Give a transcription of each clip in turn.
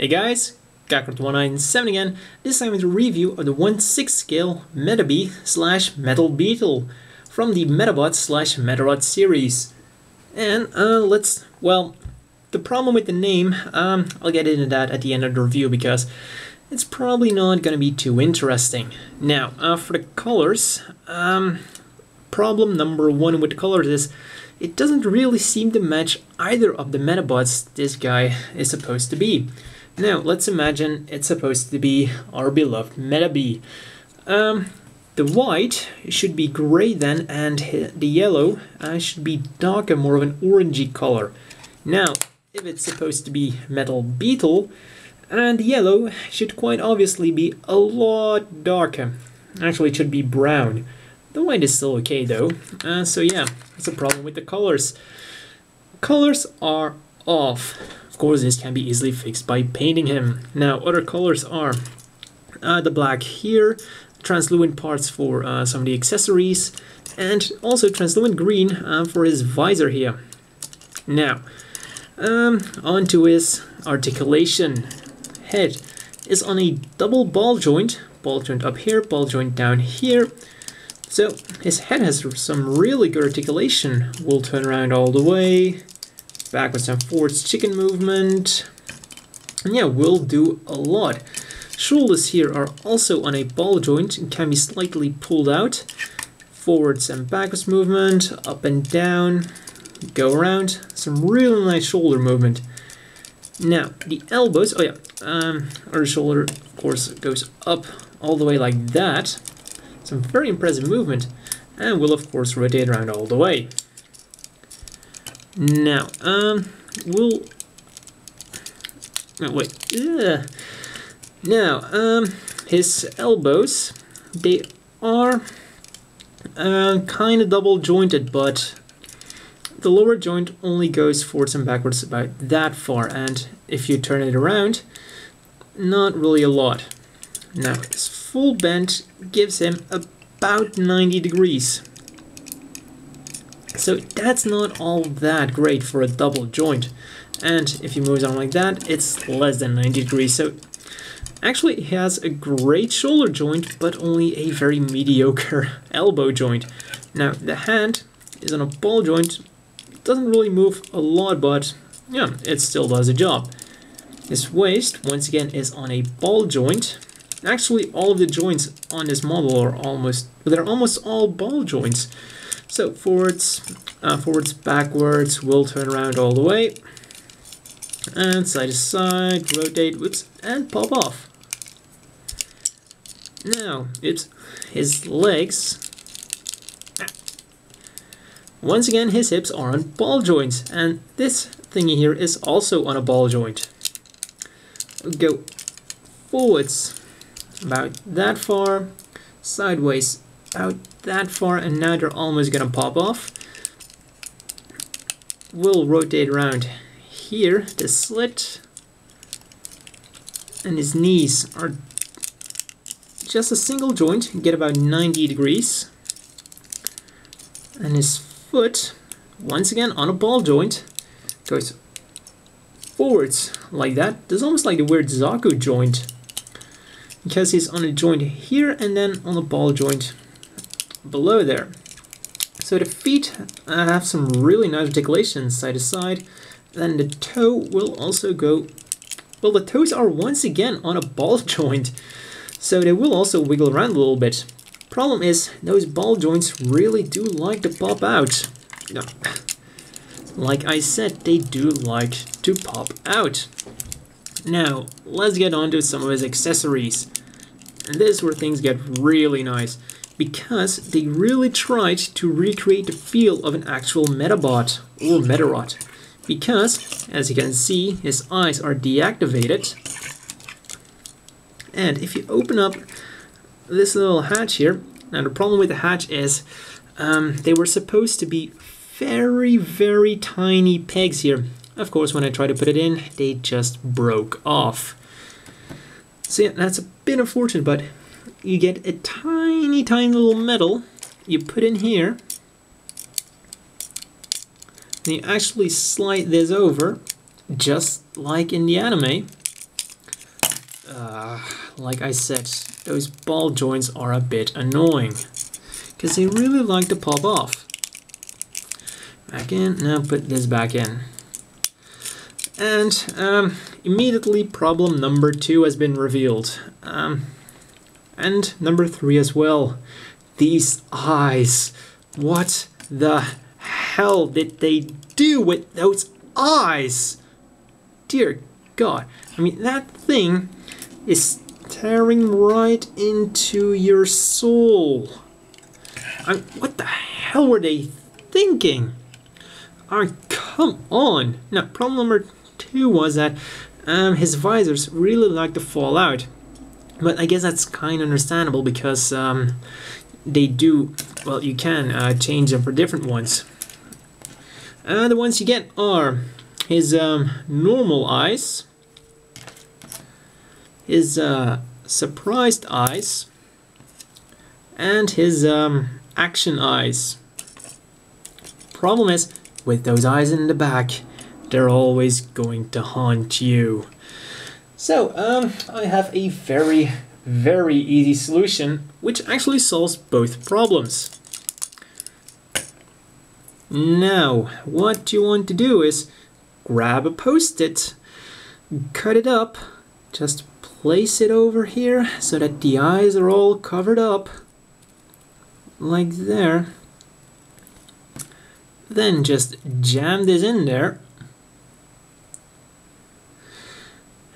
Hey guys, Gakert197 again, this time with a review of the 1/6 scale Metabee / Metal Beetle from the Metabot / Metarod series. And the problem with the name, I'll get into that at the end of the review because it's probably not going to be too interesting. Now, for the colors, problem number one with the colors is it doesn't really seem to match either of the Metabots this guy is supposed to be. Now, let's imagine it's supposed to be our beloved Metabee. The white should be gray then, and the yellow should be darker, more of an orangey color. Now, if it's supposed to be Metal Beetle, and the yellow should quite obviously be a lot darker. Actually, it should be brown. The white is still okay though. So yeah, that's a problem with the colors. Colors are off. Of course, this can be easily fixed by painting him. Now, other colors are the black here, translucent parts for some of the accessories, and also translucent green for his visor here. Now, on to his articulation. Head is on a double ball joint up here, ball joint down here. So his head has some really good articulation. We'll turn around all the way, backwards and forwards chicken movement. And yeah, we'll do a lot. Shoulders here are also on a ball joint and can be slightly pulled out. Forwards and backwards movement, up and down, go around. Some really nice shoulder movement. Now, the elbows, our shoulder, of course, goes up all the way like that. Some very impressive movement, and we'll of course rotate around all the way. Now, his elbows, they are kind of double jointed, but the lower joint only goes forwards and backwards about that far, and if you turn it around, not really a lot. Now, his full bend gives him about 90 degrees. So that's not all that great for a double joint. And if you move on like that, it's less than 90 degrees. So actually, he has a great shoulder joint, but only a very mediocre elbow joint. Now, the hand is on a ball joint. It doesn't really move a lot, but yeah, it still does the job. His waist, once again, is on a ball joint. Actually, all of the joints on this model are almost all ball joints. So forwards, backwards, we'll turn around all the way. And side to side, rotate, whoops, and pop off. Now, it's his legs. Once again, his hips are on ball joints, and this thingy here is also on a ball joint. We'll go forwards about that far, sideways about that far, and now they're almost gonna pop off. We'll rotate around here, the slit, and his knees are just a single joint, get about 90 degrees. And his foot, once again on a ball joint, goes forwards like that. There's almost like the weird Zaku joint, because he's on a joint here and then on a ball joint below there. So the feet have some really nice articulation side to side. Then the toe will also go, well, the toes are once again on a ball joint, so they will also wiggle around a little bit. Problem is, those ball joints really do like to pop out. No. Like I said, they do like to pop out. Now, let's get on to some of his accessories. And this is where things get really nice, because they really tried to recreate the feel of an actual Metabot or Metarod. Because, as you can see, his eyes are deactivated. And if you open up this little hatch here, now the problem with the hatch is they were supposed to be very, very tiny pegs here. Of course, when I tried to put it in, they just broke off. So yeah, that's a bit unfortunate, but you get a tiny, tiny little metal you put in here, and you actually slide this over, just like in the anime, like I said, those ball joints are a bit annoying because they really like to pop off. Back in, now put this back in. And immediately problem number 2 has been revealed. And number 3 as well. These eyes. What the hell did they do with those eyes? Dear God. I mean, that thing is staring right into your soul. What the hell were they thinking? Come on. Now, problem number 2 was that his visors really like to fall out. But I guess that's kind of understandable because they do, well, you can change them for different ones. The ones you get are his normal eyes, his surprised eyes, and his action eyes. Problem is, with those eyes in the back, they're always going to haunt you. So, I have a very, very easy solution, which actually solves both problems. Now, what you want to do is grab a post-it, cut it up, just place it over here so that the eyes are all covered up, like there. Then just jam this in there.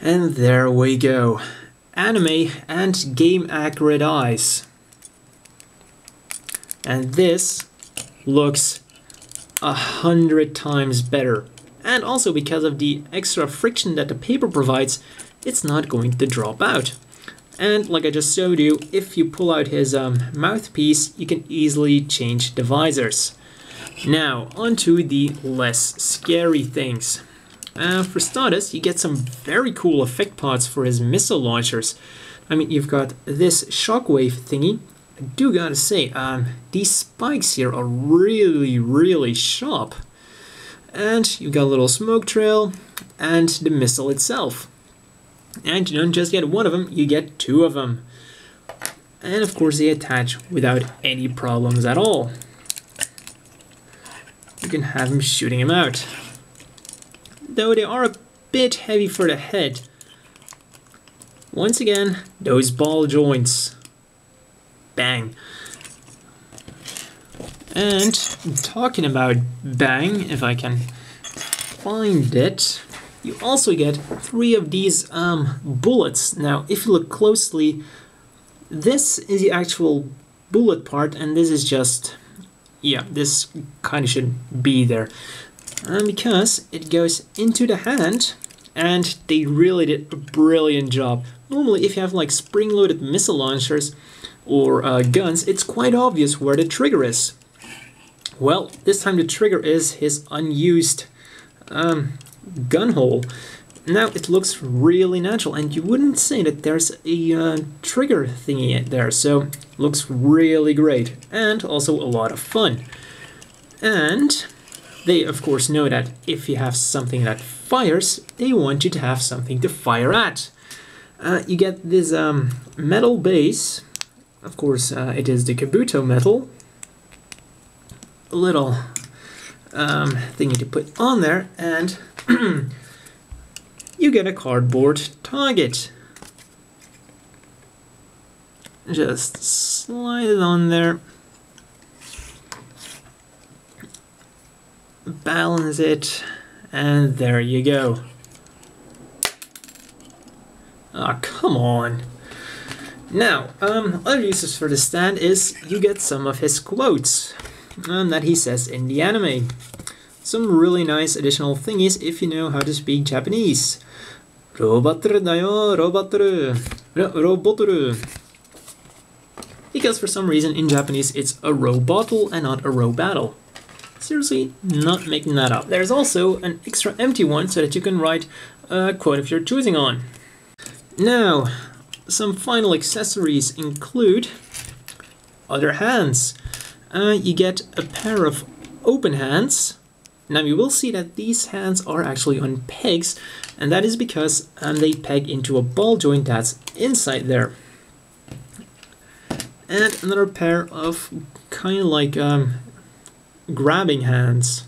And there we go. Anime and game accurate eyes. And this looks 100 times better. And also because of the extra friction that the paper provides, it's not going to drop out. And like I just showed you, if you pull out his mouthpiece, you can easily change the visors. Now, onto the less scary things. For starters, you get some very cool effect pods for his missile launchers. I mean, you've got this shockwave thingy. I do gotta say, these spikes here are really, really sharp. And you've got a little smoke trail and the missile itself. And you don't just get one of them, you get 2 of them. And of course they attach without any problems at all. You can have him shooting him out. Though they are a bit heavy for the head. Once again, those ball joints. Bang. And talking about bang, if I can find it, you also get 3 of these bullets. Now, if you look closely, this is the actual bullet part, and this is just, yeah, this kind of should be there. Because it goes into the hand, and they really did a brilliant job. Normally, if you have like spring-loaded missile launchers or guns, it's quite obvious where the trigger is. Well, this time the trigger is his unused gun hole. Now it looks really natural, and you wouldn't say that there's a trigger thingy there, so looks really great, and also a lot of fun. And they of course know that if you have something that fires, they want you to have something to fire at. You get this metal base. Of course, it is the Kabuto metal. A little thingy to put on there, and you get a cardboard target. Just slide it on there. Balance it, and there you go. Ah, come on. Now, other uses for the stand is you get some of his quotes that he says in the anime. Some really nice additional thingies if you know how to speak Japanese. Roboteru da yo, roboteru. Roboteru. Because for some reason in Japanese it's a robottle and not a robattle. Seriously, not making that up. There's also an extra empty one so that you can write a quote if you're choosing on. Now, some final accessories include other hands. You get a pair of open hands, Now you will see that these hands are actually on pegs, and that is because they peg into a ball joint that's inside there. And another pair of kind of like grabbing hands.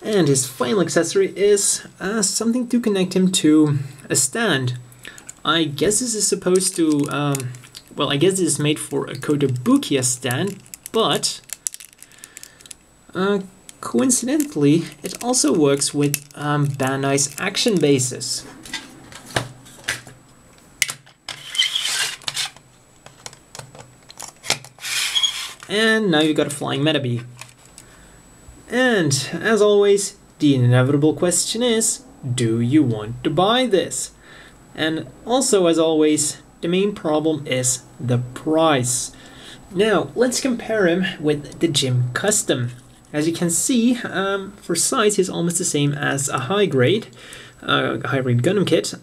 And his final accessory is something to connect him to a stand. I guess this is supposed to, well, I guess this is made for a Kotobukiya stand, but coincidentally, it also works with Bandai's action bases. And now you've got a flying Metabee. And as always, the inevitable question is, do you want to buy this? And also, as always, the main problem is the price. Now, let's compare him with the Gym Custom. As you can see, for size, he's almost the same as a high-grade Gundam kit.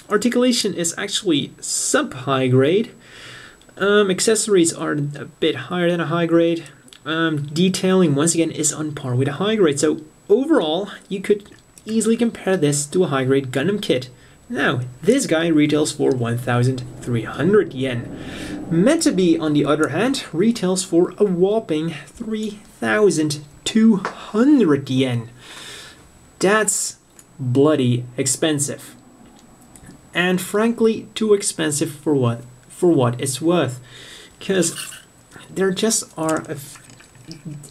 Articulation is actually sub-high grade. Accessories are a bit higher than a high-grade. Detailing, once again, is on par with a high-grade. So, overall, you could easily compare this to a high-grade Gundam kit. Now, this guy retails for 1,300 yen. Metabee, on the other hand, retails for a whopping 3,200 yen. That's bloody expensive. And frankly, too expensive for what it's worth. Because there just are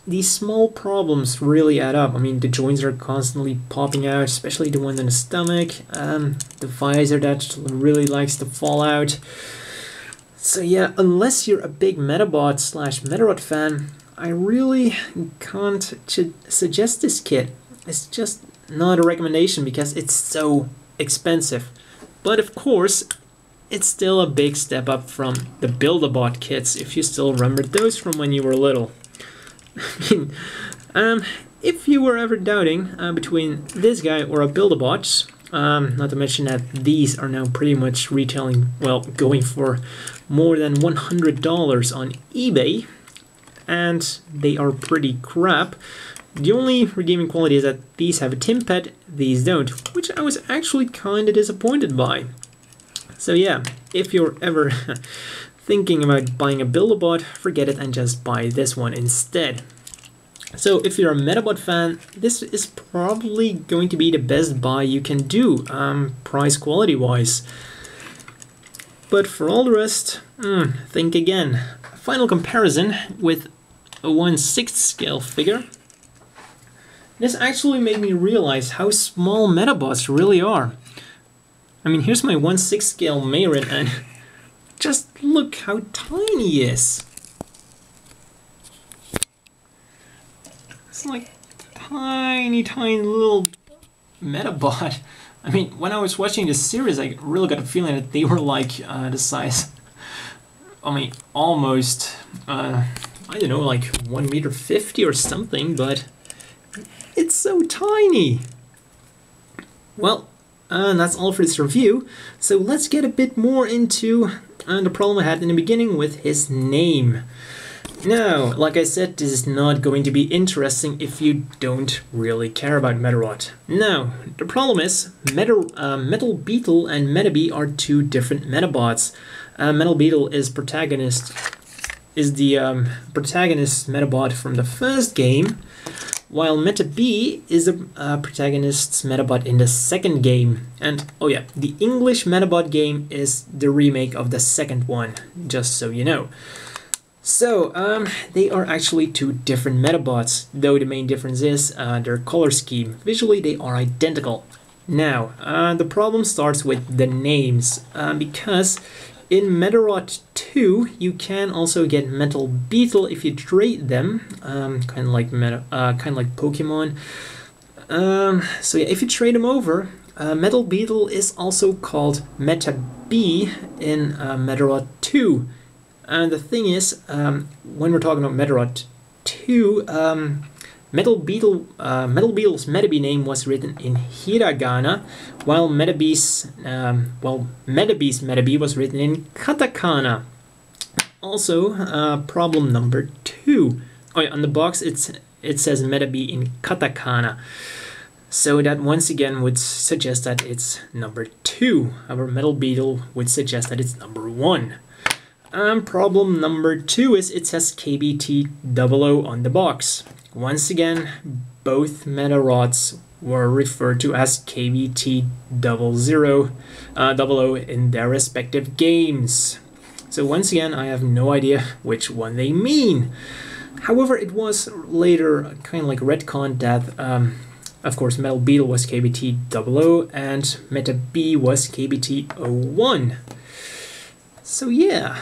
these small problems really add up. I mean, the joints are constantly popping out, especially the one in the stomach. The visor that really likes to fall out. So yeah, unless you're a big Metabot / Metarod fan, I really can't suggest this kit. It's just not a recommendation because it's so expensive. But of course, it's still a big step up from the Build-A-Bot kits, if you still remember those from when you were little. I mean, if you were ever doubting between this guy or a Build-A-Bot, not to mention that these are now pretty much retailing, well, going for more than $100 on eBay, and they are pretty crap. The only redeeming quality is that these have a TIMPAD, these don't, which I was actually kind of disappointed by. So yeah, if you're ever thinking about buying a Build-A-Bot, forget it and just buy this one instead. So if you're a Metabot fan, this is probably going to be the best buy you can do, price quality wise. But for all the rest, think again. Final comparison with a 1/6 scale figure. This actually made me realize how small Metabots really are. I mean, here's my 1/6 scale Mayrin, and just look how tiny he is. It's like tiny, tiny little Metabot. I mean, when I was watching this series, I really got a feeling that they were like the size, I mean, almost, I don't know, like 1.50 m or something, but it's so tiny. Well, and that's all for this review. So let's get a bit more into the problem I had in the beginning with his name. Now, like I said, this is not going to be interesting if you don't really care about Metarod. Now, the problem is Metal Beetle and Metabee are two different Metabots. Metal Beetle is the protagonist Metabot from the first game, while Metabee is the protagonist's Metabot in the second game. And, oh yeah, the English Metabot game is the remake of the second one, just so you know. So, they are actually two different Metabots, though the main difference is their color scheme. Visually, they are identical. Now, the problem starts with the names, because in Metarod 2, you can also get Metal Beetle if you trade them, kind of like Pokemon. So yeah, if you trade them over, Metal Beetle is also called Metabee in Metarod 2. And the thing is, when we're talking about Metarod 2, Metal Beetle's Metabee name was written in hiragana, while Metabee's Metabee was written in katakana. Also, problem number 2. Oh yeah, on the box it's it says Metabee in katakana. So that once again would suggest that it's number 2. Our Metal Beetle would suggest that it's number 1. Problem number 2 is it says KBT00 on the box. Once again, both Metarods were referred to as KBT00 in their respective games. So once again, I have no idea which one they mean. However, it was later kind of like retconned that, of course, Metal Beetle was KBT00 and Metabee was KBT01. So yeah.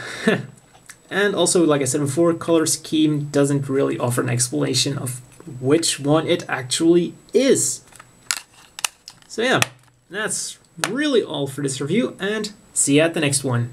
And also, like I said before, color scheme doesn't really offer an explanation of which one it actually is. So yeah, that's really all for this review, and see you at the next one.